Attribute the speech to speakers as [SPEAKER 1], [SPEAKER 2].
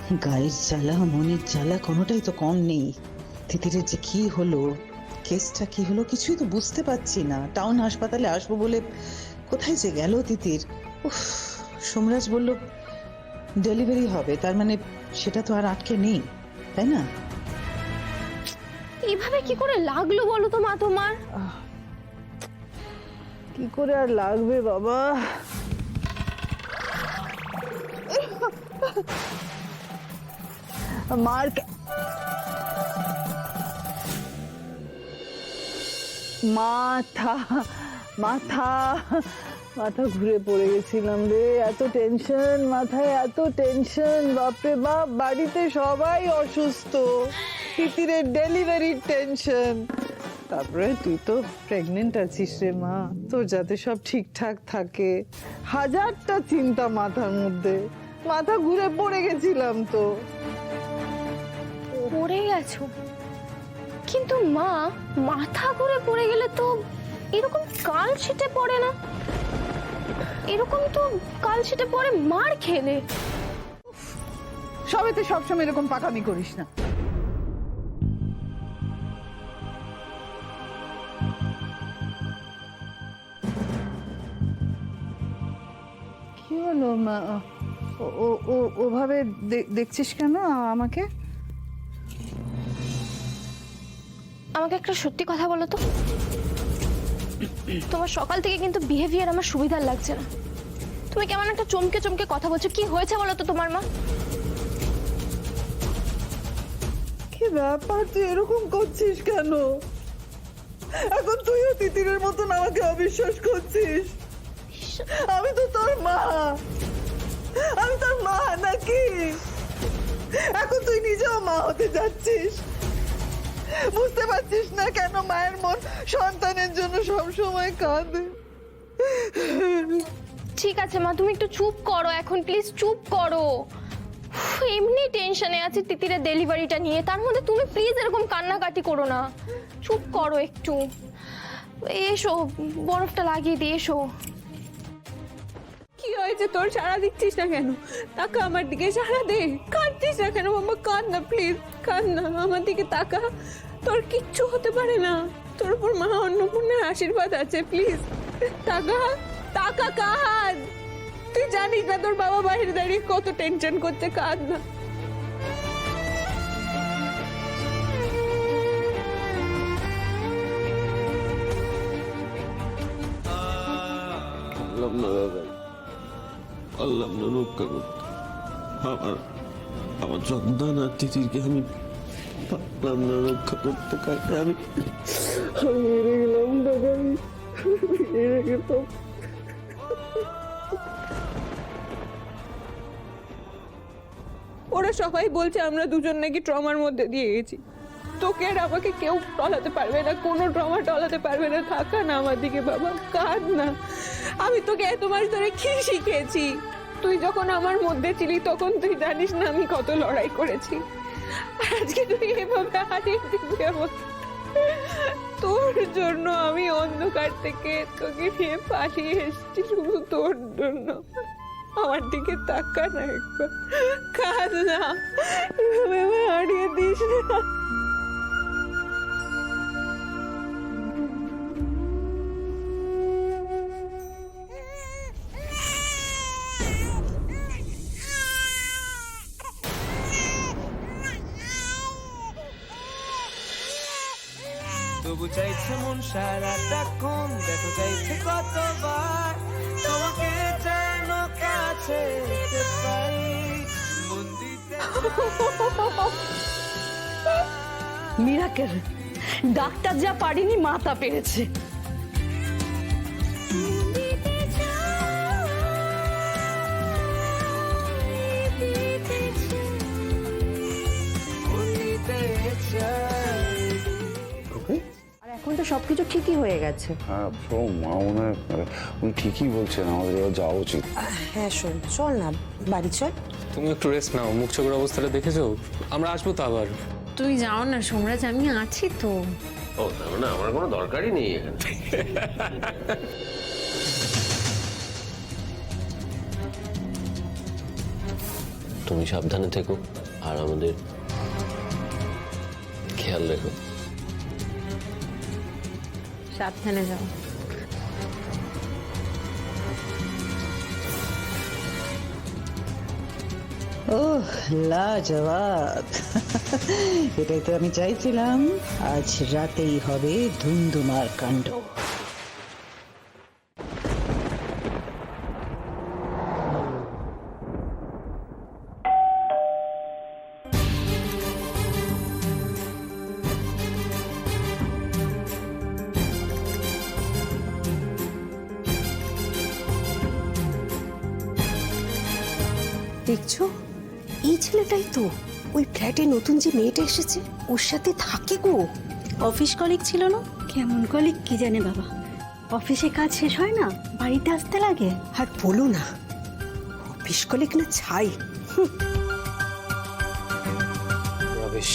[SPEAKER 1] গায়ের জ্বালা মনের জ্বালা কোনোটাই তো কম নেই। তিতিরের যে কি হলো, কেসটা কি হলো কিছুই তো বুঝতে পারছি না। টাউন হাসপাতালে আসবো বলে কোথায় যে গেল তিতির। উফ, সোমরাজ বলল ডেলিভারি হবে, তার মানে সেটা তো আর আটকে নেই, তাই না?
[SPEAKER 2] এইভাবে কি করে লাগলো বলো তো মা তোমার?
[SPEAKER 3] কি করে আর লাগবে বাবা? মার মাথা মাথা মাথা ঘুরে পড়ে গেছিলাম রে। এত টেনশন, মাথায় এত টেনশন, বাপরে বাপ। বাড়িতে সবাই অসুস্থ, তিতিরের ডেলিভারির টেনশন, তারপরে তুই তো প্রেগনেন্ট আছিস রে মা, তোর যাতে সব ঠিকঠাক থাকে, হাজারটা চিন্তা মাথার মধ্যে। মাথা ঘুরে পড়ে গেছিলাম তো।
[SPEAKER 2] পড়ে গেছো? কিন্তু মা, মাথা ঘুরে পড়ে গেলে তো এরকম কাল ছিটে পড়ে না, এরকম তো কাল ছিটে পড়ে মার খেলে।
[SPEAKER 3] সবেতে সবসময় এরকম পাকামি করিস না। কি হলো মা? ওভাবে দেখছিস কেন আমাকে?
[SPEAKER 2] আমাকে একটা সত্যি কথা বলো তো, তোমার সকাল থেকে কিন্তু বিহেভিয়ার আমার সুবিধার লাগছে না। তুমি কেমন একটা চমকে চমকে কথা বলছো, কি হয়েছে বলো তো তোমার? মা,
[SPEAKER 3] কি ব্যাপার, তুই এরকম করছিস কেন? এখন তুইও তিতিরের মতন আমাকে অবিশ্বাস করছিস? আমি তো তোর মা, আমি তোর মা নাকি? এখন তুই নিজেও মা হতে যাচ্ছিস। বুঝতে পারছিস না কেন মায়ের মন সন্তানের জন্য সবসময় কাঁদে?
[SPEAKER 2] ঠিক আছে মা, তুমি একটু চুপ করো এখন, প্লিজ চুপ করো। এমনি টেনশনে আছি তিতিরের ডেলিভারিটা নিয়ে, তার মধ্যে তুমি প্লিজ এরকম কান্নাকাটি করো না। চুপ করো একটু। এসো, বরফটা লাগিয়ে দিয়ে এসো।
[SPEAKER 4] কি হয়েছে তোর? সারা দিচ্ছিস না কেন? তাকা আমার দিকে, সারা দে। কাঁদছিস না কেন বাবা? কাঁদ না প্লিজ, কাঁদ না, আমার দিকে তাকা। তোর কিচ্ছু হতে পারে না, তোর উপর মা অন্নপূর্ণার আশীর্বাদ আছে। প্লিজ তাকা, তাকা, কাঁদ। তুই জানিস না তোর বাবা বাইরে দাঁড়িয়ে কত টেনশন করছে। কাঁদ না।
[SPEAKER 5] পারলাম না রক্ষা করতে। আমার সন্তান আর তিতিরকে আমি পারলাম না রক্ষা করতে। আমি হেরে গেলাম দাদা, হেরে গেলাম।
[SPEAKER 4] ওরা সবাই বলছে আমরা দুজন নাকি ট্রমার মধ্যে দিয়ে গেছি। তোকে আর আমাকে কেউ টলাতে পারবে না, কোনো ট্রমা টলাতে পারবে না। থাকা না আমার দিকে বাবা, কাঁদ না। আমি তোকে এত মাস ধরে কি শিখেছি? তুই যখন আমার মধ্যে ছিলি তখন তুই জানিস না আমি কত লড়াই করেছি। আর আজকে তুই এভাবে হারিয়ে দিবি আমাকে। তোর জন্য আমি অন্ধকার থেকে তোকে নিয়ে পালিয়ে এসেছি, শুধু তোর জন্য। আমার দিকে তাকা না একবার, কাঁদ না, এভাবে হারিয়ে দিস না।
[SPEAKER 6] তবু চাইছে মন সারাটাক্ষণ, দেখো চাইছে কতবার তোমাকে যেন কাছে পেতে পাই। মন দিতে
[SPEAKER 7] মিরাকেল, ডাক্তার যা পারেনি মা তা পেরেছে।
[SPEAKER 8] আর এখন তো সবকিছু ঠিকই হয়ে গেছে।
[SPEAKER 9] হ্যাঁ শোন, মা মনে হয় উনি ঠিকই বলছেন, আমাদের এবার যাওয়া উচিত।
[SPEAKER 8] হ্যাঁ শোন, চল না বাড়ি চল।
[SPEAKER 10] তুমি একটু রেস্ট নাও, মুখ চোখের অবস্থাটা দেখেছো? আমরা আসবো তো আবার।
[SPEAKER 11] তুই যাও না সোমরাজ, আমি আছি তো।
[SPEAKER 5] ও তার মানে আমার কোনো দরকারই নেই এখানে। তুমি সাবধানে থেকো আর আমাদের খেয়াল রেখো।
[SPEAKER 11] সাবধানে যাও।
[SPEAKER 1] ওহ লাজবাব। এটাই তো আমি চাইছিলাম, আজ রাতেই হবে ধুমধুমার কাণ্ড।
[SPEAKER 8] দেখছো, এই ছেলেটাই তো ওই ফ্ল্যাটে নতুন যে মেয়েটা এসেছে ওর সাথে থাকে গো। অফিস কলিগ ছিল না? কেমন কলিগ কি জানে বাবা। অফিসে কাজ শেষ হয় না, বাড়িতে আসতে লাগে। আর বলো না, অফিস কলিগ না ছাই।
[SPEAKER 5] বেশ